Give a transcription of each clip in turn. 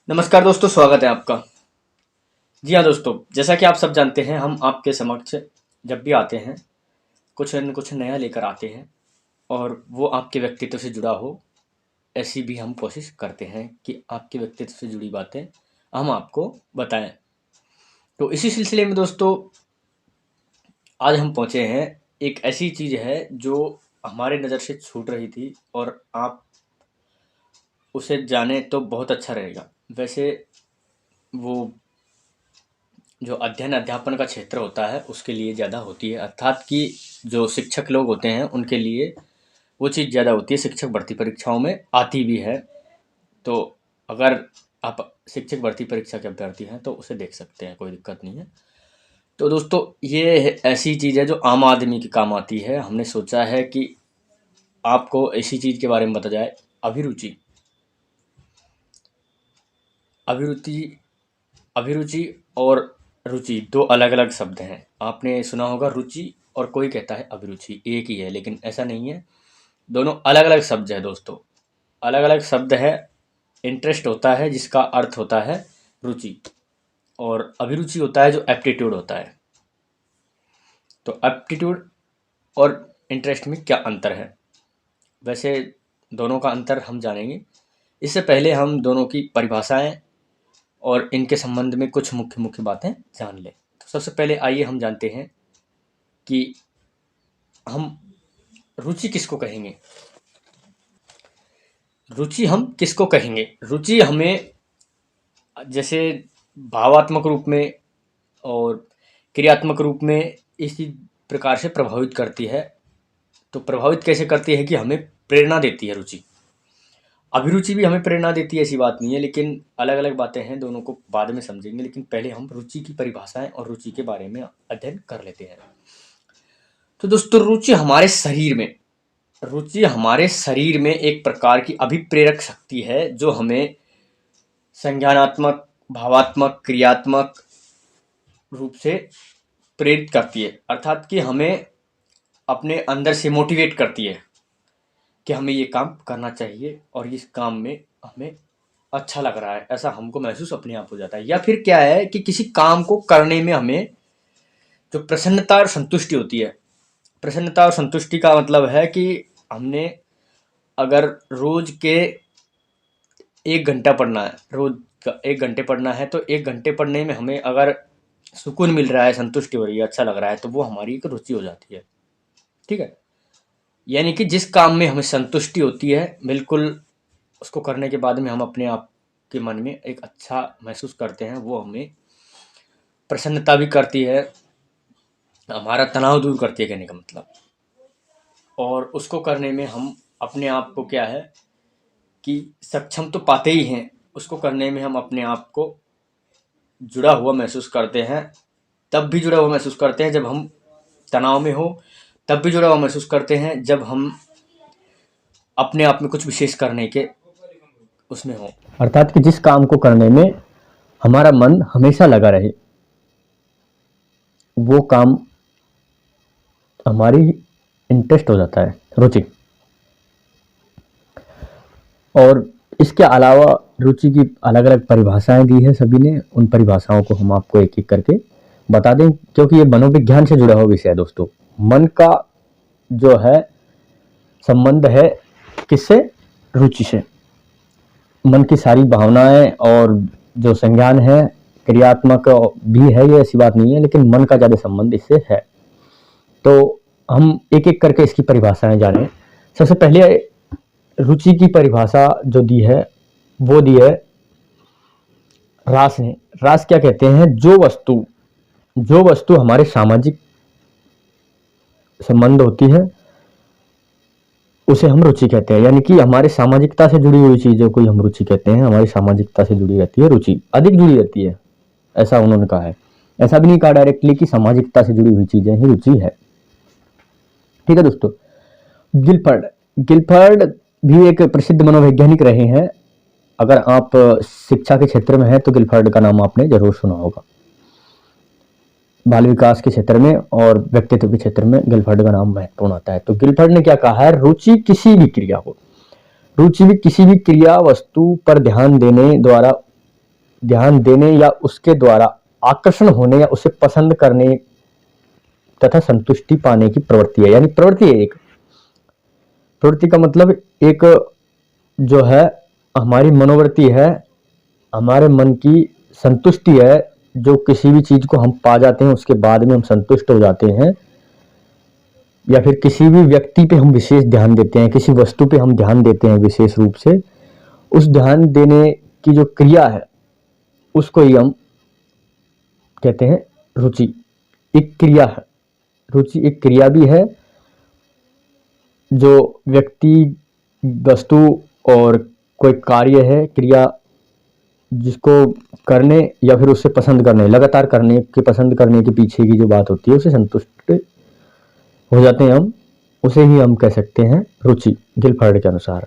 नमस्कार दोस्तों, स्वागत है आपका। जी हाँ दोस्तों, जैसा कि आप सब जानते हैं, हम आपके समक्ष जब भी आते हैं कुछ न कुछ नया लेकर आते हैं और वो आपके व्यक्तित्व से जुड़ा हो, ऐसी भी हम कोशिश करते हैं कि आपके व्यक्तित्व से जुड़ी बातें हम आपको बताएं। तो इसी सिलसिले में दोस्तों, आज हम पहुँचे हैं। एक ऐसी चीज़ है जो हमारे नज़र से छूट रही थी और आप उसे जाने तो बहुत अच्छा रहेगा। वैसे वो जो अध्ययन अध्यापन का क्षेत्र होता है उसके लिए ज़्यादा होती है, अर्थात कि जो शिक्षक लोग होते हैं उनके लिए वो चीज़ ज़्यादा होती है। शिक्षक भर्ती परीक्षाओं में आती भी है। तो अगर आप शिक्षक भर्ती परीक्षा के अभ्यर्थी हैं तो उसे देख सकते हैं, कोई दिक्कत नहीं है। तो दोस्तों, ये ऐसी चीज़ है जो आम आदमी के काम आती है। हमने सोचा है कि आपको ऐसी चीज़ के बारे में बताया जाए। अभिरुचि अभिरुचि अभिरुचि और रुचि दो अलग अलग शब्द हैं। आपने सुना होगा रुचि, और कोई कहता है अभिरुचि, एक ही है, लेकिन ऐसा नहीं है। दोनों अलग अलग शब्द है दोस्तों, अलग अलग शब्द है। इंटरेस्ट होता है जिसका अर्थ होता है रुचि, और अभिरुचि होता है जो एप्टीट्यूड होता है। तो एप्टीट्यूड और इंटरेस्ट में क्या अंतर है? वैसे दोनों का अंतर हम जानेंगे। इससे पहले हम दोनों की परिभाषाएं और इनके संबंध में कुछ मुख्य मुख्य बातें जान लें। तो सबसे पहले आइए हम जानते हैं कि हम रुचि किसको कहेंगे। रुचि हम किसको कहेंगे? रुचि हमें जैसे भावात्मक रूप में और क्रियात्मक रूप में इसी प्रकार से प्रभावित करती है। तो प्रभावित कैसे करती है कि हमें प्रेरणा देती है रुचि। अभिरुचि भी हमें प्रेरणा देती है, ऐसी बात नहीं है, लेकिन अलग अलग बातें हैं, दोनों को बाद में समझेंगे। लेकिन पहले हम रुचि की परिभाषाएं और रुचि के बारे में अध्ययन कर लेते हैं। तो दोस्तों, रुचि हमारे शरीर में एक प्रकार की अभिप्रेरक शक्ति है जो हमें संज्ञानात्मक, भावात्मक, क्रियात्मक रूप से प्रेरित करती है। अर्थात कि हमें अपने अंदर से मोटिवेट करती है कि हमें ये काम करना चाहिए और इस काम में हमें अच्छा लग रहा है, ऐसा हमको महसूस अपने आप हो जाता है। या फिर क्या है कि किसी काम को करने में हमें जो प्रसन्नता और संतुष्टि होती है। प्रसन्नता और संतुष्टि का मतलब है कि हमने अगर रोज के 1 घंटा पढ़ना है, रोज का 1 घंटे पढ़ना है, तो 1 घंटे पढ़ने में हमें अगर सुकून मिल रहा है, संतुष्टि हो रही है, अच्छा लग रहा है, तो वो हमारी एक रुचि हो जाती है। ठीक है, यानी कि जिस काम में हमें संतुष्टि होती है, बिल्कुल उसको करने के बाद में हम अपने आप के मन में एक अच्छा महसूस करते हैं, वो हमें प्रसन्नता भी करती है, हमारा तनाव दूर करती है कहने का मतलब। और उसको करने में हम अपने आप को क्या है कि सक्षम तो पाते ही हैं, उसको करने में हम अपने आप को जुड़ा हुआ महसूस करते हैं। तब भी जुड़ा हुआ महसूस करते हैं जब हम तनाव में हो, तब भी जुड़ा हुआ महसूस करते हैं जब हम अपने आप में कुछ विशेष करने के उसमें हो। अर्थात कि जिस काम को करने में हमारा मन हमेशा लगा रहे, वो काम हमारी इंटरेस्ट हो जाता है, रुचि। और इसके अलावा रुचि की अलग अलग परिभाषाएं दी है सभी ने। उन परिभाषाओं को हम आपको एक एक करके बता दें, क्योंकि ये मनोविज्ञान से जुड़ा हुआ विषय है दोस्तों। मन का जो है संबंध है किससे? रुचि से। मन की सारी भावनाएं और जो संज्ञान है, क्रियात्मक भी है, ये ऐसी बात नहीं है, लेकिन मन का ज़्यादा संबंध इससे है। तो हम एक एक करके इसकी परिभाषाएं जानें। सबसे पहले रुचि की परिभाषा जो दी है वो दी है रास ने। रास क्या कहते हैं? जो वस्तु हमारे सामाजिक संबंध होती है उसे हम रुचि कहते हैं। यानी कि हमारे सामाजिकता से जुड़ी हुई चीजों को हम रुचि कहते हैं। हमारी सामाजिकता से जुड़ी रहती है रुचि, अधिक जुड़ी रहती है, ऐसा उन्होंने कहा है। ऐसा भी नहीं कहा डायरेक्टली कि सामाजिकता से जुड़ी हुई चीजें ही रुचि है। ठीक है दोस्तों, गिलफर्ड भी एक प्रसिद्ध मनोवैज्ञानिक रहे हैं। अगर आप शिक्षा के क्षेत्र में हैं तो गिलफर्ड का नाम आपने जरूर सुना होगा। बाल विकास के क्षेत्र में और व्यक्तित्व के क्षेत्र में गिलफर्ड का नाम महत्वपूर्ण आता है। तो गिलफर्ड ने क्या कहा है? रुचि किसी भी क्रिया वस्तु पर ध्यान देने द्वारा ध्यान देने या उसके द्वारा आकर्षण होने या उसे पसंद करने तथा संतुष्टि पाने की प्रवृत्ति है। यानी प्रवृत्ति है, एक प्रवृत्ति का मतलब एक जो है हमारी मनोवृत्ति है, हमारे मन की संतुष्टि है। जो किसी भी चीज को हम पा जाते हैं उसके बाद में हम संतुष्ट हो जाते हैं, या फिर किसी भी व्यक्ति पे हम विशेष ध्यान देते हैं, किसी वस्तु पे हम ध्यान देते हैं विशेष रूप से, उस ध्यान देने की जो क्रिया है उसको ही हम कहते हैं रुचि। एक क्रिया है, रुचि एक क्रिया भी है जो व्यक्ति, वस्तु और कोई कार्य है, क्रिया जिसको करने या फिर उससे पसंद करने, लगातार करने के पसंद करने के पीछे की जो बात होती है उसे संतुष्ट हो जाते हैं हम, उसे ही हम कह सकते हैं रुचि, गिलफर्ड के अनुसार।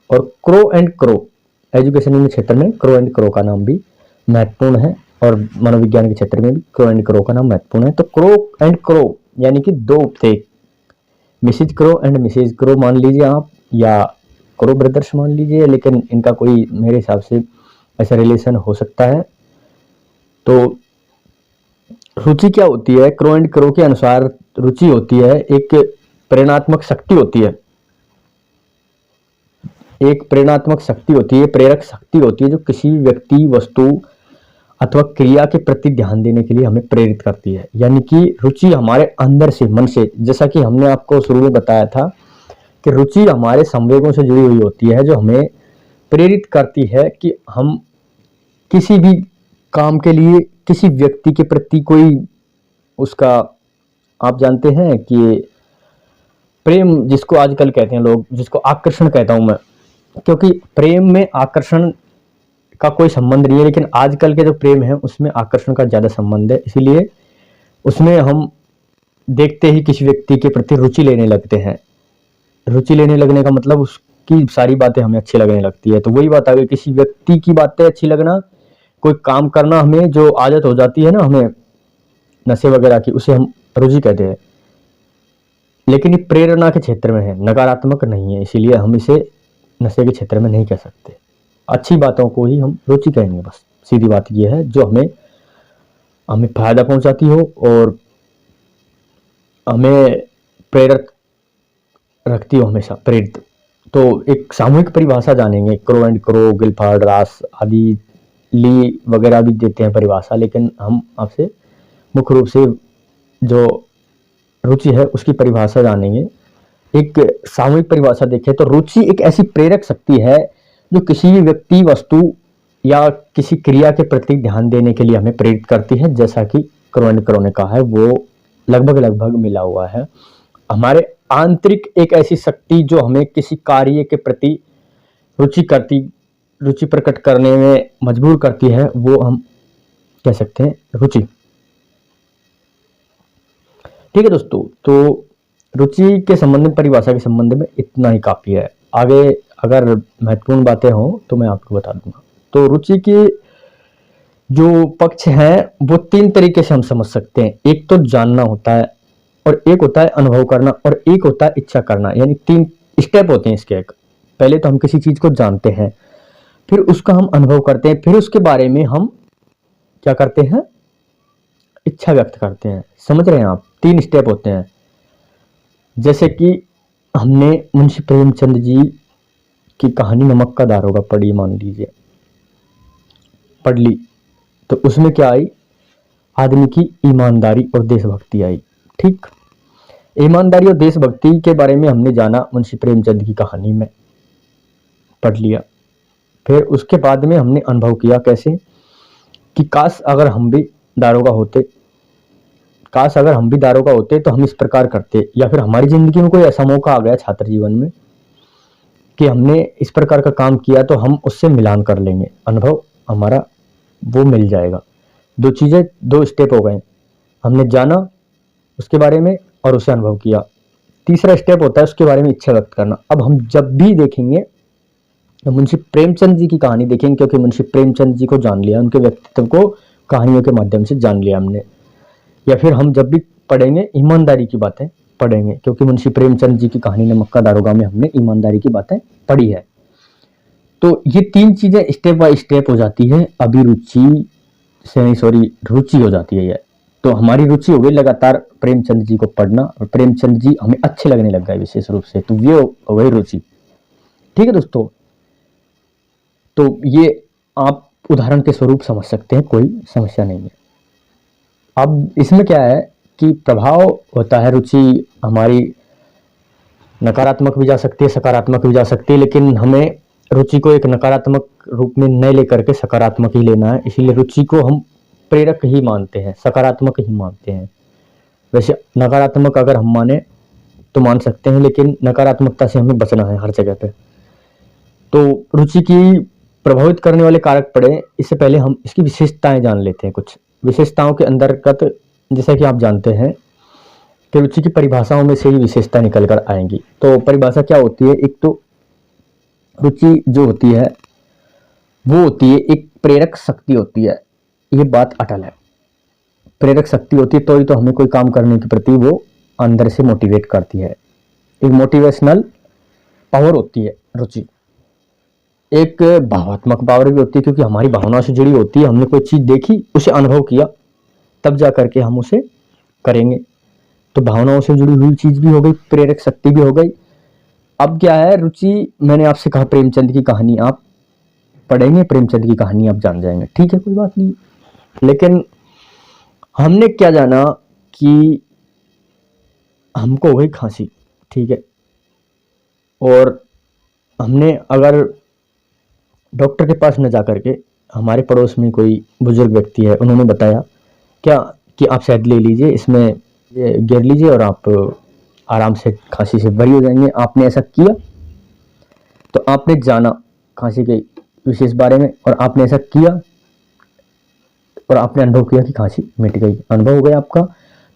और क्रो एंड क्रो, एजुकेशन के क्षेत्र में क्रो एंड क्रो का नाम भी महत्वपूर्ण है और मनोविज्ञान के क्षेत्र में भी क्रो एंड क्रो का नाम महत्वपूर्ण है। तो क्रो एंड क्रो यानी कि दो उपतेक, Mrs Crow and Mrs Crow मान लीजिए आप, या क्रो ब्रदर्स मान लीजिए, लेकिन इनका कोई मेरे हिसाब से ऐसा रिलेशन हो सकता है। तो रुचि क्या होती है? क्रो एंड क्रो के अनुसार रुचि होती है एक प्रेरणात्मक शक्ति होती है, एक प्रेरणात्मक शक्ति होती है, प्रेरक शक्ति होती है जो किसी व्यक्ति, वस्तु अथवा क्रिया के प्रति ध्यान देने के लिए हमें प्रेरित करती है। यानी कि रुचि हमारे अंदर से, मन से, जैसा कि हमने आपको शुरू में बताया था कि रुचि हमारे संवेगों से जुड़ी हुई होती है जो हमें प्रेरित करती है कि हम किसी भी काम के लिए, किसी व्यक्ति के प्रति कोई उसका, आप जानते हैं कि प्रेम जिसको आजकल कहते हैं लोग, जिसको आकर्षण कहता हूं मैं, क्योंकि प्रेम में आकर्षण का कोई संबंध नहीं है, लेकिन आजकल के जो प्रेम है उसमें आकर्षण का ज्यादा संबंध है। इसीलिए उसमें हम देखते ही किसी व्यक्ति के प्रति रुचि लेने लगते हैं। रुचि लेने लगने का मतलब उसकी सारी बातें हमें अच्छी लगने लगती है। तो वही बात आ गई, किसी व्यक्ति की बातें अच्छी लगना, कोई काम करना, हमें जो आदत हो जाती है ना हमें नशे वगैरह की, उसे हम रुचि कहते हैं। लेकिन ये प्रेरणा के क्षेत्र में है, नकारात्मक नहीं है, इसीलिए हम इसे नशे के क्षेत्र में नहीं कह सकते। अच्छी बातों को ही हम रुचि कहेंगे, बस सीधी बात यह है, जो हमें हमें फायदा पहुंचाती हो और हमें प्रेरित रखती हो, हमेशा प्रेरित। तो एक सामूहिक परिभाषा जानेंगे, क्रो एंड क्रो, गिलफर्ड, रास आदि, ली वगैरह भी देते हैं परिभाषा, लेकिन हम आपसे मुख्य रूप से जो रुचि है उसकी परिभाषा जानेंगे। एक सामूहिक परिभाषा देखें तो रुचि एक ऐसी प्रेरक शक्ति है जो किसी भी व्यक्ति, वस्तु या किसी क्रिया के प्रति ध्यान देने के लिए हमें प्रेरित करती है। जैसा कि क्रो एंड क्रो ने कहा है, वो लगभग मिला हुआ है। हमारे आंतरिक एक ऐसी शक्ति जो हमें किसी कार्य के प्रति रुचि प्रकट करने में मजबूर करती है, वो हम कह सकते हैं रुचि। ठीक है दोस्तों, तो रुचि के संबंध में, परिभाषा के संबंध में इतना ही काफी है। आगे अगर महत्वपूर्ण बातें हो तो मैं आपको बता दूंगा। तो रुचि के जो पक्ष हैं वो तीन तरीके से हम समझ सकते हैं। एक तो जानना होता है, और एक होता है अनुभव करना, और एक होता है इच्छा करना। यानी तीन स्टेप होते हैं इसके। एक, पहले तो हम किसी चीज को जानते हैं, फिर उसका हम अनुभव करते हैं, फिर उसके बारे में हम क्या करते हैं, इच्छा व्यक्त करते हैं। समझ रहे हैं आप? तीन स्टेप होते हैं। जैसे कि हमने मुंशी प्रेमचंद जी की कहानी नमक का दारोगा पढ़ी, मान लीजिए पढ़ ली, तो उसमें क्या आई, आदमी की ईमानदारी और देशभक्ति आई। ठीक, ईमानदारी और देशभक्ति के बारे में हमने जाना मुंशी प्रेमचंद की कहानी में, पढ़ लिया। फिर उसके बाद में हमने अनुभव किया, कैसे कि काश अगर हम भी दारोगा होते, काश अगर हम भी दारोगा होते तो हम इस प्रकार करते, या फिर हमारी जिंदगी में कोई ऐसा मौका आ गया छात्र जीवन में कि हमने इस प्रकार का काम किया तो हम उससे मिलान कर लेंगे, अनुभव हमारा वो मिल जाएगा। दो चीजें, दो स्टेप हो गए, हमने जाना उसके बारे में और उसे अनुभव किया। तीसरा स्टेप होता है उसके बारे में इच्छा व्यक्त करना। अब हम जब भी देखेंगे तो मुंशी प्रेमचंद जी की कहानी देखेंगे, क्योंकि मुंशी प्रेमचंद जी को जान लिया, उनके व्यक्तित्व को कहानियों के माध्यम से जान लिया हमने। या फिर हम जब भी पढ़ेंगे ईमानदारी की बातें पढ़ेंगे, क्योंकि मुंशी प्रेमचंद जी की कहानी नमक का दारोगा में हमने ईमानदारी की बातें पढ़ी है। तो ये 3 चीजें स्टेप बाय स्टेप हो जाती है, अभिरुचि से नहीं सॉरी रुचि हो जाती है ये। तो हमारी रुचि हो गई लगातार प्रेमचंद जी को पढ़ना, और प्रेमचंद जी हमें अच्छे लगने लग गए विशेष रूप से, तो ये हो गई रुचि। ठीक है दोस्तों, तो ये आप उदाहरण के स्वरूप समझ सकते हैं, कोई समस्या नहीं है। अब इसमें क्या है कि प्रभाव होता है, रुचि हमारी नकारात्मक भी जा सकती है, सकारात्मक भी जा सकती है, लेकिन हमें रुचि को एक नकारात्मक रूप में न लेकर के सकारात्मक ही लेना है। इसीलिए रुचि को हम प्रेरक ही मानते हैं, सकारात्मक ही मानते हैं। वैसे नकारात्मक अगर हम माने तो मान सकते हैं, लेकिन नकारात्मकता से हमें बचना है हर जगह पे। तो रुचि की प्रभावित करने वाले कारक पड़े, इससे पहले हम इसकी विशेषताएं जान लेते हैं। कुछ विशेषताओं के अंतर्गत, जैसा कि आप जानते हैं कि रुचि की परिभाषाओं में से ही विशेषता निकल कर आएंगी। तो परिभाषा क्या होती है? एक तो रुचि जो होती है वो होती है एक प्रेरक शक्ति होती है, ये बात अटल है। प्रेरक शक्ति होती है तो ही तो हमें कोई काम करने के प्रति वो अंदर से मोटिवेट करती है। एक मोटिवेशनल पावर होती है रुचि। एक भावात्मक पावर भी होती है, क्योंकि हमारी भावनाओं से जुड़ी होती है। हमने कोई चीज देखी, उसे अनुभव किया, तब जा करके हम उसे करेंगे। तो भावनाओं से जुड़ी हुई चीज भी हो गई, प्रेरक शक्ति भी हो गई। अब क्या है, रुचि, मैंने आपसे कहा प्रेमचंद की कहानी आप पढ़ेंगे, प्रेमचंद की कहानी आप जान जाएंगे, ठीक है, कोई बात नहीं। लेकिन हमने क्या जाना कि हमको हो गई खांसी, ठीक है, और हमने अगर डॉक्टर के पास न जा करके, हमारे पड़ोस में कोई बुजुर्ग व्यक्ति है, उन्होंने बताया क्या कि आप शहद ले लीजिए, इसमें ये गिर लीजिए और आप आराम से खांसी से बरी हो जाएंगे। आपने ऐसा किया, तो आपने जाना खांसी के विशेष बारे में, और आपने ऐसा किया और आपने अनुभव किया कि खांसी मिट गई, अनुभव हो गया आपका।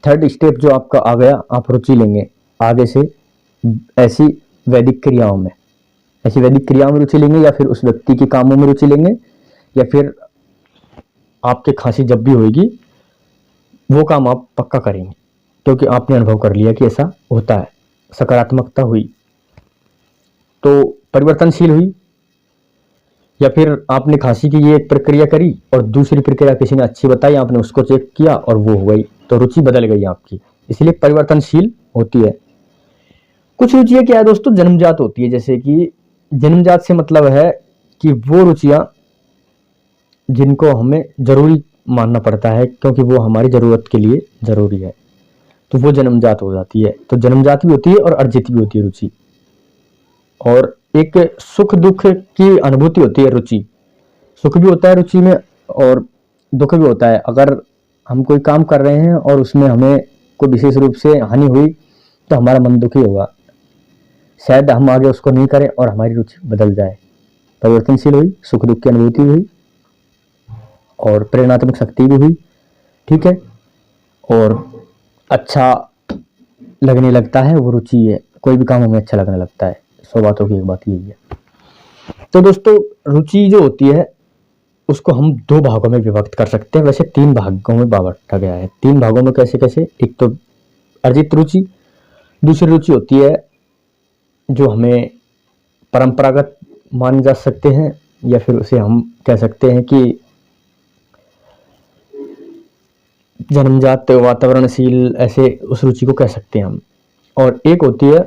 थर्ड स्टेप जो आपका आ गया, आप रुचि लेंगे आगे से ऐसी वैदिक क्रियाओं में, ऐसी वैदिक क्रियाओं में रुचि लेंगे, या फिर उस व्यक्ति के कामों में रुचि लेंगे, या फिर आपके खांसी जब भी होगी वो काम आप पक्का करेंगे, क्योंकि आपने अनुभव कर लिया कि ऐसा होता है। सकारात्मकता हुई तो परिवर्तनशील हुई, या फिर आपने खांसी की ये एक प्रक्रिया करी और दूसरी प्रक्रिया किसी ने अच्छी बताई, आपने उसको चेक किया और वो हो गई, तो रुचि बदल गई आपकी। इसलिए परिवर्तनशील होती है। कुछ रुचियां क्या है दोस्तों, जन्मजात होती है। जैसे कि जन्मजात से मतलब है कि वो रुचियां जिनको हमें जरूरी मानना पड़ता है, क्योंकि वो हमारी जरूरत के लिए जरूरी है, तो वो जन्मजात हो जाती है। तो जन्मजात भी होती है और अर्जित भी होती है रुचि। और एक सुख दुख की अनुभूति होती है रुचि। सुख भी होता है रुचि में और दुख भी होता है। अगर हम कोई काम कर रहे हैं और उसमें हमें कोई विशेष रूप से हानि हुई, तो हमारा मन दुखी होगा। शायद हम आगे उसको नहीं करें और हमारी रुचि बदल जाए। परिवर्तनशील हुई, सुख दुख की अनुभूति हुई, और प्रेरणात्मक शक्ति भी हुई, ठीक है, और अच्छा लगने लगता है, वो रुचि है। कोई भी काम हमें अच्छा लगने लगता है। 100 बातों की एक बात यही है। तो दोस्तों, रुचि जो होती है उसको हम 2 भागों में विभक्त कर सकते हैं। वैसे 3 भागों में बांटा गया है। 3 भागों में कैसे कैसे? एक तो अर्जित रुचि, दूसरी रुचि होती है जो हमें परंपरागत मान जा सकते हैं, या फिर उसे हम कह सकते हैं कि जन्मजात वातावरणशील, ऐसे उस रुचि को कह सकते हैं हम। और एक होती है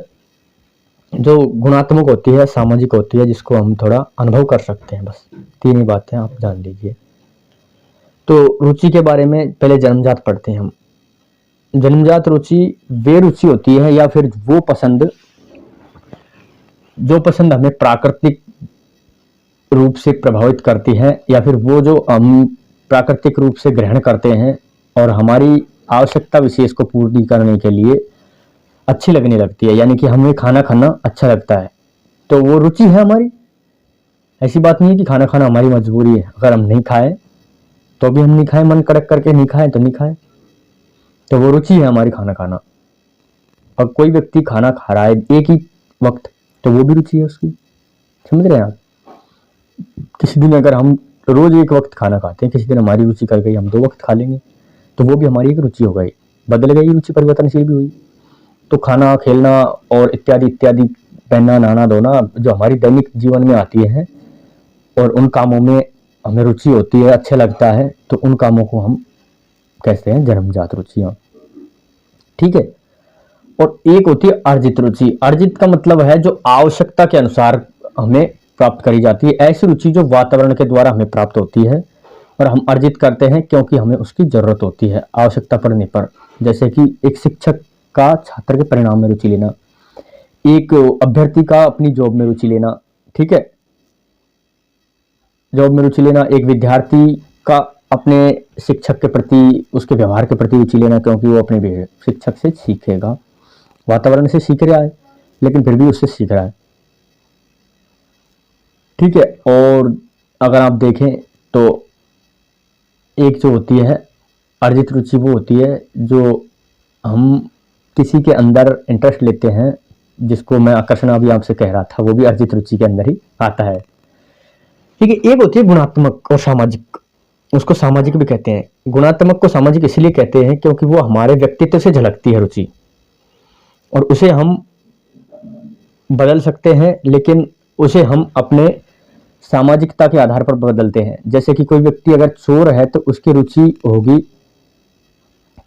जो गुणात्मक होती है, सामाजिक होती है, जिसको हम थोड़ा अनुभव कर सकते हैं। बस 3 ही बातें आप जान लीजिए। तो रुचि के बारे में पहले जन्मजात पढ़ते हैं हम। जन्मजात रुचि वे रुचि होती है, या फिर वो पसंद, जो पसंद हमें प्राकृतिक रूप से प्रभावित करती है, या फिर वो जो हम प्राकृतिक रूप से ग्रहण करते हैं और हमारी आवश्यकता विशेष को पूर्ति करने के लिए अच्छी लगने लगती है। यानी कि हमें खाना खाना अच्छा लगता है, तो वो रुचि है हमारी। ऐसी बात नहीं है कि खाना खाना हमारी मजबूरी है। अगर हम नहीं खाएं तो भी हम नहीं खाएं, मन कड़क करके नहीं खाएं तो नहीं खाएं, तो वो रुचि है हमारी खाना खाना। और कोई व्यक्ति खाना खा रहा है एक ही वक्त, तो वो भी रुचि है उसकी। समझ रहे हैं आप? किसी दिन अगर हम रोज एक वक्त खाना खाते हैं, किसी दिन हमारी रुचि कर गई हम 2 वक्त खा लेंगे, तो वो भी हमारी एक रुचि हो गई, बदल गई रुचि, परिवर्तनशील भी हुई। तो खाना, खेलना और इत्यादि इत्यादि, पहनना, नहाना धोना, जो हमारी दैनिक जीवन में आती है, और उन कामों में हमें रुचि होती है, अच्छा लगता है, तो उन कामों को हम कहते हैं जन्मजात रुचियां। ठीक है। और एक होती है अर्जित रुचि। अर्जित का मतलब है जो आवश्यकता के अनुसार हमें प्राप्त करी जाती है, ऐसी रुचि जो वातावरण के द्वारा हमें प्राप्त होती है और हम अर्जित करते हैं क्योंकि हमें उसकी जरूरत होती है आवश्यकता पड़ने पर। जैसे कि एक शिक्षक का छात्र के परिणाम में रुचि लेना, एक अभ्यर्थी का अपनी जॉब में रुचि लेना। ठीक है, जॉब में रुचि लेना, एक विद्यार्थी का अपने शिक्षक के प्रति, उसके व्यवहार के प्रति रुचि लेना, क्योंकि वो अपने शिक्षक से सीखेगा, वातावरण से सीख रहा है लेकिन फिर भी उससे सीख रहा है। ठीक है। और अगर आप देखें तो एक जो होती है अर्जित रुचि, वो होती है जो हम किसी के अंदर इंटरेस्ट लेते हैं, जिसको मैं आकर्षण अभी आपसे कह रहा था, वो भी अर्जित रुचि के अंदर ही आता है। ठीक है। एक होती है गुणात्मक और सामाजिक, उसको सामाजिक भी कहते हैं। गुणात्मक को सामाजिक इसलिए कहते हैं क्योंकि वो हमारे व्यक्तित्व से झलकती है रुचि, और उसे हम बदल सकते हैं, लेकिन उसे हम अपने सामाजिकता के आधार पर बदलते हैं। जैसे कि कोई व्यक्ति अगर चोर है तो उसकी रुचि होगी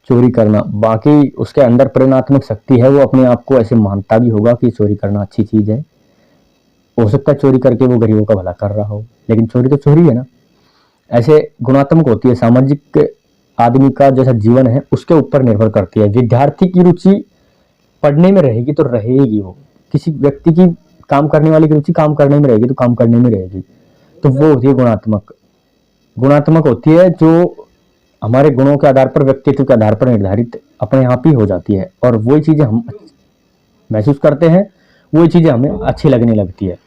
चोरी करना, बाकी उसके अंदर प्रेरणात्मक शक्ति है, वो अपने आप को ऐसे मानता भी होगा कि चोरी करना अच्छी चीज है। हो सकता है चोरी करके वो गरीबों का भला कर रहा हो, लेकिन चोरी तो चोरी है ना। ऐसे गुणात्मक होती है। सामाजिक आदमी का जैसा जीवन है उसके ऊपर निर्भर करती है। विद्यार्थी की रुचि पढ़ने में रहेगी तो रहेगी, वो किसी व्यक्ति की काम करने वाले की रुचि काम करने में रहेगी तो काम करने में रहेगी। तो वो होती है गुणात्मक। गुणात्मक होती है जो हमारे गुणों के आधार पर, व्यक्तित्व के आधार पर निर्धारित अपने आप ही हो जाती है, और वही चीजें हम महसूस करते हैं, वही चीजें हमें अच्छी लगने लगती है।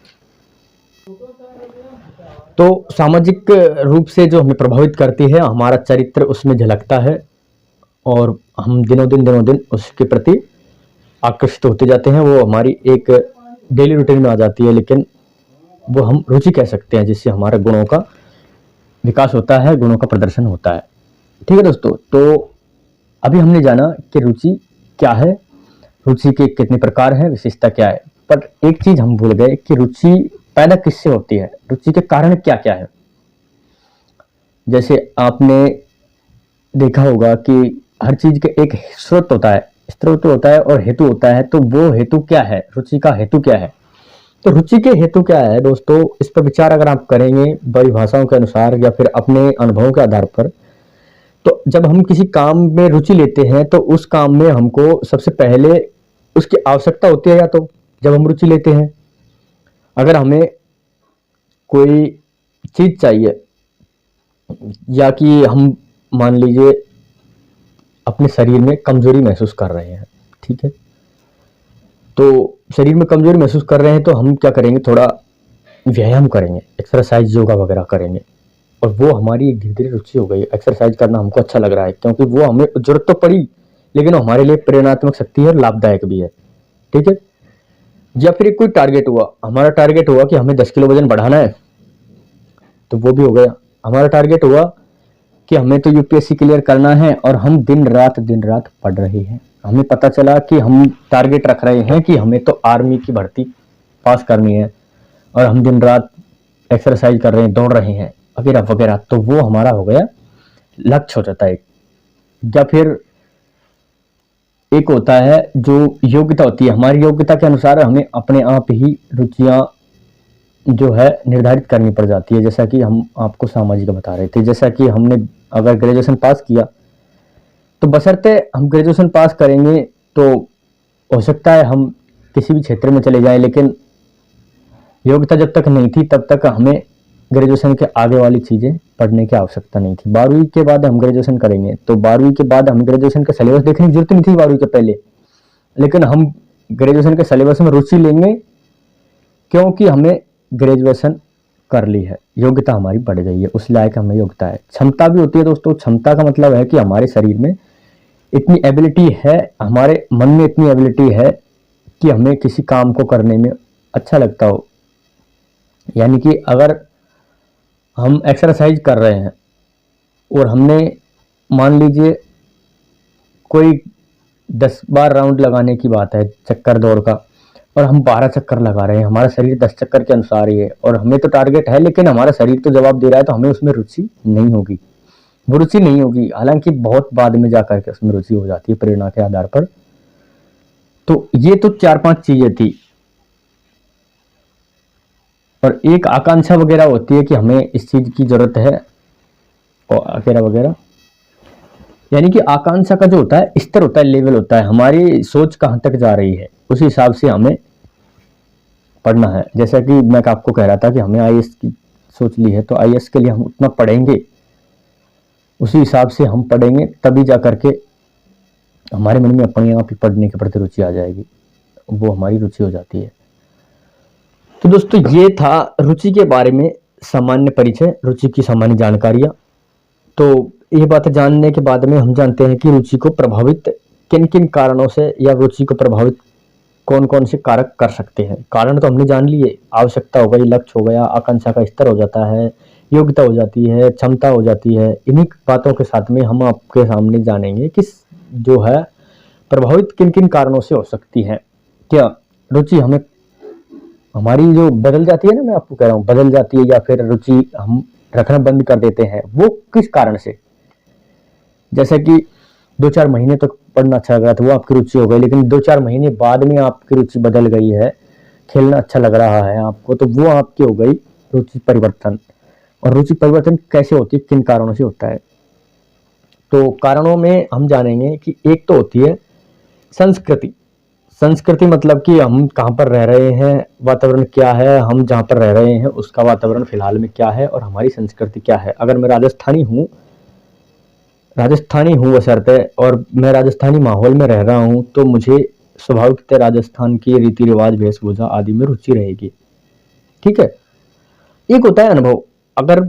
तो सामाजिक रूप से जो हमें प्रभावित करती है, हमारा चरित्र उसमें झलकता है और हम दिनों दिन उसके प्रति आकर्षित होते जाते हैं। वो हमारी एक डेली रूटीन में आ जाती है, लेकिन वो हम रुचि कह सकते हैं, जिससे हमारे गुणों का विकास होता है, गुणों का प्रदर्शन होता है। ठीक है दोस्तों, तो अभी हमने जाना कि रुचि क्या है, रुचि के कितने प्रकार हैं, विशेषता क्या है। पर एक चीज हम भूल गए कि रुचि पैदा किससे होती है, रुचि के कारण क्या क्या है। जैसे आपने देखा होगा कि हर चीज के एक स्रोत होता है और हेतु होता है। तो वो हेतु क्या है, रुचि का हेतु क्या है। तो रुचि के हेतु क्या है दोस्तों, इस पर विचार अगर आप करेंगे बड़ी भाषाओं के अनुसार या फिर अपने अनुभवों के आधार पर, तो जब हम किसी काम में रुचि लेते हैं तो उस काम में हमको सबसे पहले उसकी आवश्यकता होती है। या तो जब हम रुचि लेते हैं, अगर हमें कोई चीज चाहिए, या कि हम मान लीजिए अपने शरीर में कमजोरी महसूस कर रहे हैं, ठीक है, तो शरीर में कमजोरी महसूस कर रहे हैं तो हम क्या करेंगे, थोड़ा व्यायाम करेंगे, एक्सरसाइज, योगा वगैरह करेंगे, और वो हमारी एक धीरे धीरे रुचि हो गई। एक्सरसाइज करना हमको अच्छा लग रहा है क्योंकि वो हमें जरूरत तो पड़ी, लेकिन वो हमारे लिए प्रेरणात्मक शक्ति है, लाभदायक भी है। ठीक है। या फिर कोई टारगेट हुआ, हमारा टारगेट हुआ कि हमें 10 किलो वजन बढ़ाना है, तो वो भी हो गया। हमारा टारगेट हुआ कि हमें तो यूपीएससी क्लियर करना है और हम दिन रात पढ़ रहे हैं। हमें पता चला कि हम टारगेट रख रहे हैं कि हमें तो आर्मी की भर्ती पास करनी है, और हम दिन रात एक्सरसाइज कर रहे हैं, दौड़ रहे हैं वगैरह वगैरह। तो वो हमारा हो गया लक्ष्य हो जाता है। या फिर एक होता है जो योग्यता होती है, हमारी योग्यता के अनुसार हमें अपने आप ही रुचियां जो है निर्धारित करनी पड़ जाती है। जैसा कि हम आपको सामाजिक बता रहे थे, जैसा कि हमने अगर ग्रेजुएशन पास किया तो बशर्ते हम ग्रेजुएशन पास करेंगे तो हो सकता है हम किसी भी क्षेत्र में चले जाएं, लेकिन योग्यता जब तक नहीं थी तब तक हमें ग्रेजुएशन के आगे वाली चीज़ें पढ़ने की आवश्यकता नहीं थी। 12वीं के बाद हम ग्रेजुएशन करेंगे तो 12वीं के बाद हम ग्रेजुएशन का सिलेबस देखने की जरूरत नहीं थी 12वीं के पहले, लेकिन हम ग्रेजुएशन के सिलेबस में रुचि लेंगे क्योंकि हमें ग्रेजुएशन कर ली है, योग्यता हमारी बढ़ गई है, उस लायक हमें योग्यता है। क्षमता भी होती है दोस्तों। क्षमता का मतलब है कि हमारे शरीर में इतनी एबिलिटी है, हमारे मन में इतनी एबिलिटी है कि हमें किसी काम को करने में अच्छा लगता हो। यानी कि अगर हम एक्सरसाइज कर रहे हैं और हमने मान लीजिए कोई 10 बार राउंड लगाने की बात है चक्कर दौड़ का, और हम 12 चक्कर लगा रहे हैं, हमारा शरीर 10 चक्कर के अनुसार ही है और हमें तो टारगेट है, लेकिन हमारा शरीर तो जवाब दे रहा है, तो हमें उसमें रुचि नहीं होगी, वो रुचि नहीं होगी। हालांकि बहुत बाद में जाकर के उसमें रुचि हो जाती है प्रेरणा के आधार पर। तो ये तो 4-5 चीजें थी। और एक आकांक्षा वगैरह होती है कि हमें इस चीज की जरूरत है और वगैरह वगैरह। यानी कि आकांक्षा का जो होता है स्तर होता है, लेवल होता है, हमारी सोच कहाँ तक जा रही है उस हिसाब से हमें पढ़ना है। जैसा कि मैं आपको कह रहा था कि हमें आईएएस की सोच ली है, तो आईएएस के लिए हम उतना पढ़ेंगे, उसी हिसाब से हम पढ़ेंगे, तभी जा करके हमारे मन में अपने आप ही पढ़ने के प्रति रुचि आ जाएगी, वो हमारी रुचि हो जाती है। तो दोस्तों ये था रुचि के बारे में सामान्य परिचय, रुचि की सामान्य जानकारियां। तो ये बातें जानने के बाद में हम जानते हैं कि रुचि को प्रभावित किन किन कारणों से, या रुचि को प्रभावित कौन कौन से कारक कर सकते हैं। कारण तो हमने जान लिए, आवश्यकता हो गई, लक्ष्य हो गया, आकांक्षा का स्तर हो जाता है, योग्यता हो जाती है, क्षमता हो जाती है। इन्हीं बातों के साथ में हम आपके सामने जानेंगे कि जो है प्रभावित किन किन कारणों से हो सकती है। क्या रुचि हमें हमारी जो बदल जाती है ना, मैं आपको कह रहा हूँ बदल जाती है, या फिर रुचि हम रखना बंद कर देते हैं, वो किस कारण से। जैसे कि 2-4 महीने तक पढ़ना अच्छा लग रहा था, वो आपकी रुचि हो गई, लेकिन 2-4 महीने बाद में आपकी रुचि बदल गई है, खेलना अच्छा लग रहा है आपको, तो वो आपकी हो गई रुचि परिवर्तन। और रुचि परिवर्तन कैसे होती है, किन कारणों से होता है। तो कारणों में हम जानेंगे कि एक तो होती है संस्कृति। संस्कृति मतलब कि हम कहाँ पर रह रहे हैं, वातावरण क्या है, हम जहाँ पर रह रहे हैं उसका वातावरण फिलहाल में क्या है, और हमारी संस्कृति क्या है। अगर मैं राजस्थानी हूँ बशर्ते, और मैं राजस्थानी माहौल में रह रहा हूँ, तो मुझे स्वाभाविक राजस्थान की रीति रिवाज, वेशभूषा आदि में रुचि रहेगी। ठीक है। एक होता है अनुभव। अगर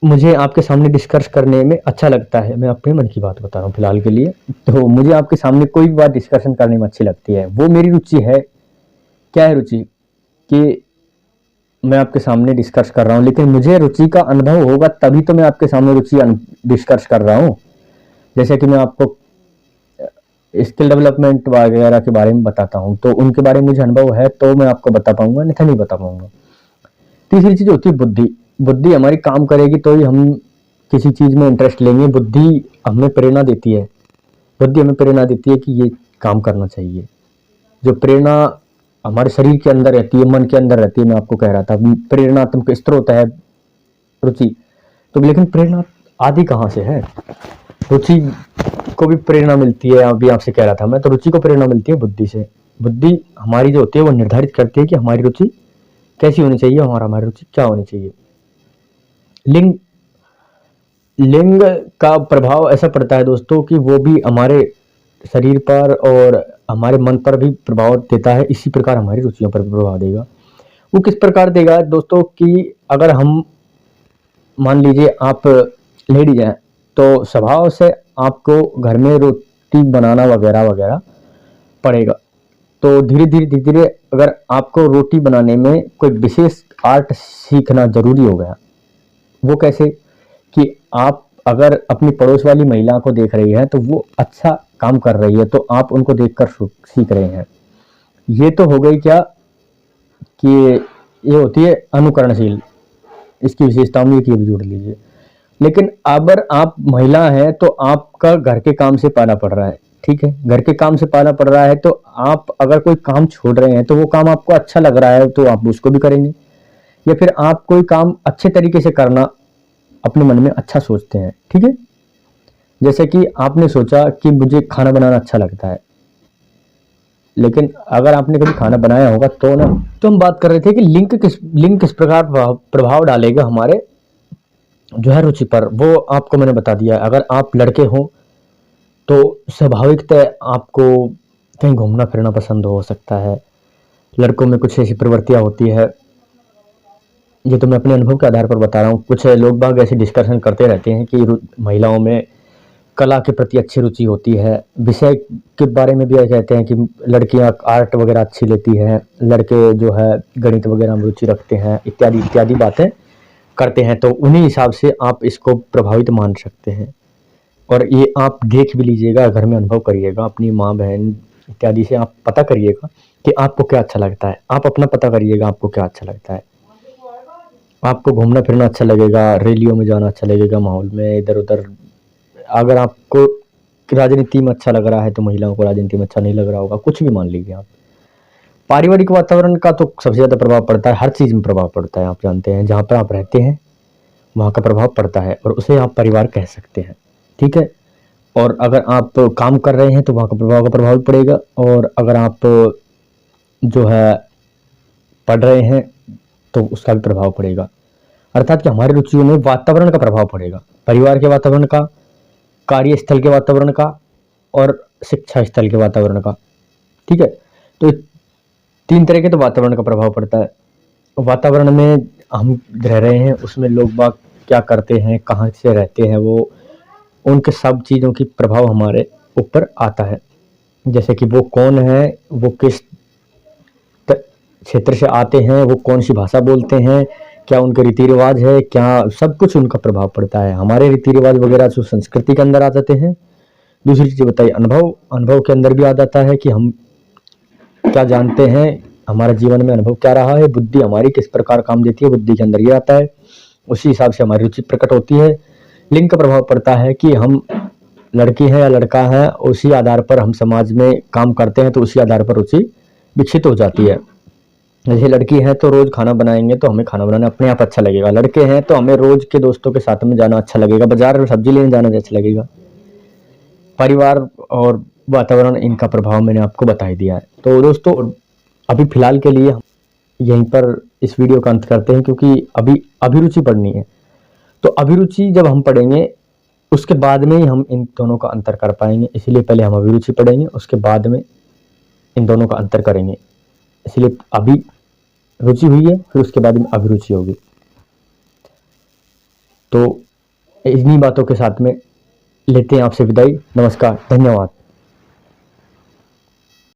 मुझे आपके सामने डिस्कस करने में अच्छा लगता है, मैं अपने मन की बात बता रहा हूँ फिलहाल के लिए, तो मुझे आपके सामने कोई भी बात डिस्कशन करने में अच्छी लगती है, वो मेरी रुचि है। क्या है रुचि? कि मैं आपके सामने डिस्कस कर रहा हूँ, लेकिन मुझे रुचि का अनुभव होगा तभी तो मैं आपके सामने रुचि डिस्कस कर रहा हूँ। जैसे कि मैं आपको स्किल डेवलपमेंट वगैरह के बारे में बताता हूँ, तो उनके बारे में मुझे अनुभव है तो मैं आपको बता पाऊंगा, अन्यथा नहीं बता पाऊंगा। तीसरी चीज होती है बुद्धि। बुद्धि हमारी काम करेगी तो ही हम किसी चीज में इंटरेस्ट लेंगे। बुद्धि हमें प्रेरणा देती है, बुद्धि हमें प्रेरणा देती है कि ये काम करना चाहिए। जो प्रेरणा हमारे शरीर के अंदर रहती है, मन के अंदर रहती है, मैं आपको कह रहा था प्रेरणात्मक स्रोत है रुचि। तो लेकिन प्रेरणा आदि कहाँ से है? रुचि को भी प्रेरणा मिलती है, अभी आपसे कह रहा था मैं, तो रुचि को प्रेरणा मिलती है बुद्धि से। बुद्धि हमारी जो होती है वो निर्धारित करती है कि हमारी रुचि कैसी होनी चाहिए, हमारी रुचि क्या होनी चाहिए। लिंग लिंग का प्रभाव ऐसा पड़ता है दोस्तों कि वो भी हमारे शरीर पर और हमारे मन पर भी प्रभाव देता है, इसी प्रकार हमारी रुचियों पर भी प्रभाव देगा। वो किस प्रकार देगा दोस्तों कि अगर हम मान लीजिए आप लेडीज हैं, तो स्वभाव से आपको घर में रोटी बनाना वगैरह वगैरह पड़ेगा। तो धीरे धीरे अगर आपको रोटी बनाने में कोई विशेष आर्ट सीखना जरूरी हो गया। वो कैसे? कि आप अगर अपनी पड़ोस वाली महिला को देख रही हैं तो वो अच्छा काम कर रही है, तो आप उनको देखकर सीख रहे हैं। ये तो हो गई क्या कि ये होती है अनुकरणशील, इसकी विशेषताओं में ये भी जोड़ लीजिए। लेकिन अगर आप महिला हैं तो आपका घर के काम से पाला पड़ रहा है, ठीक है, घर के काम से पाला पड़ रहा है, तो आप अगर कोई काम छोड़ रहे हैं तो वो काम आपको अच्छा लग रहा है तो आप उसको भी करेंगे। या फिर आप कोई काम अच्छे तरीके से करना अपने मन में अच्छा सोचते हैं, ठीक है। जैसे कि आपने सोचा कि मुझे खाना बनाना अच्छा लगता है, लेकिन अगर आपने कभी खाना बनाया होगा तो ना, तो हम बात कर रहे थे कि लिंग किस प्रकार प्रभाव डालेगा हमारे जो है रुचि पर, वो आपको मैंने बता दिया है। अगर आप लड़के हो तो स्वाभाविकतः आपको कहीं घूमना फिरना पसंद हो सकता है। लड़कों में कुछ ऐसी प्रवृत्तियां होती है, ये तो मैं अपने अनुभव के आधार पर बता रहा हूँ। कुछ लोग बाग ऐसे डिस्कशन करते रहते हैं कि महिलाओं में कला के प्रति अच्छी रुचि होती है। विषय के बारे में भी कहते हैं कि लड़कियां आर्ट वगैरह अच्छी लेती हैं, लड़के जो है गणित वगैरह में रुचि रखते हैं, इत्यादि इत्यादि बातें करते हैं। तो उन्हीं हिसाब से आप इसको प्रभावित मान सकते हैं। और ये आप देख भी लीजिएगा, घर में अनुभव करिएगा, अपनी माँ बहन इत्यादि से आप पता करिएगा कि आपको क्या अच्छा लगता है। आप अपना पता करिएगा आपको क्या अच्छा लगता है। आपको घूमना फिरना अच्छा लगेगा, रैलियों में जाना अच्छा लगेगा, माहौल में इधर उधर। अगर आपको राजनीति में अच्छा लग रहा है तो महिलाओं को राजनीति में अच्छा नहीं लग रहा होगा, कुछ भी मान लीजिए आप। पारिवारिक वातावरण का तो सबसे ज़्यादा प्रभाव पड़ता है, हर चीज़ में प्रभाव पड़ता है। आप जानते हैं जहाँ पर आप रहते हैं वहाँ का प्रभाव पड़ता है और उसे आप परिवार कह सकते हैं, ठीक है। और अगर आप काम कर रहे हैं तो वहाँ का प्रभाव पड़ेगा, और अगर आप जो है पढ़ रहे हैं तो उसका भी प्रभाव पड़ेगा। अर्थात कि हमारी रुचियों में वातावरण का प्रभाव पड़ेगा, परिवार के वातावरण का, कार्यस्थल के वातावरण का और शिक्षा स्थल के वातावरण का, ठीक है। तो 3 तरह के तो वातावरण का प्रभाव पड़ता है। वातावरण में हम रह रहे हैं उसमें लोग बाग क्या करते हैं, कहाँ से रहते हैं, वो उनके सब चीज़ों की प्रभाव हमारे ऊपर आता है। जैसे कि वो कौन है, वो किस क्षेत्र से आते हैं, वो कौन सी भाषा बोलते हैं, क्या उनके रीति रिवाज है, क्या सब कुछ उनका प्रभाव पड़ता है। हमारे रीति रिवाज वगैरह जो संस्कृति के अंदर आ जाते हैं। दूसरी चीज़ बताइए अनुभव के अंदर भी आ जाता है कि हम क्या जानते हैं, हमारे जीवन में अनुभव क्या रहा है, बुद्धि हमारी किस प्रकार काम देती है, बुद्धि के अंदर ये आता है। उसी हिसाब से हमारी रुचि प्रकट होती है। लिंग का प्रभाव पड़ता है कि हम लड़की है या लड़का है, उसी आधार पर हम समाज में काम करते हैं तो उसी आधार पर रुचि विकसित हो जाती है। जैसे लड़की है तो रोज खाना बनाएंगे तो हमें खाना बनाना अपने आप अच्छा लगेगा, लड़के हैं तो हमें रोज के दोस्तों के साथ में जाना अच्छा लगेगा, बाजार में सब्जी लेने जाना अच्छा लगेगा। परिवार और वातावरण, इनका प्रभाव मैंने आपको बता ही दिया है। तो दोस्तों अभी फिलहाल के लिए यहीं पर इस वीडियो का अंत करते हैं, क्योंकि अभी अभिरुचि पढ़नी है। तो अभिरुचि जब हम पढ़ेंगे उसके बाद में ही हम इन दोनों का अंतर कर पाएंगे, इसलिए पहले हम अभिरुचि पढ़ेंगे, उसके बाद में इन दोनों का अंतर करेंगे। इसलिए अभी रुचि हुई है, फिर उसके बाद में अभिरुचि होगी। तो इन्हीं बातों के साथ में लेते हैं आपसे विदाई। नमस्कार, धन्यवाद।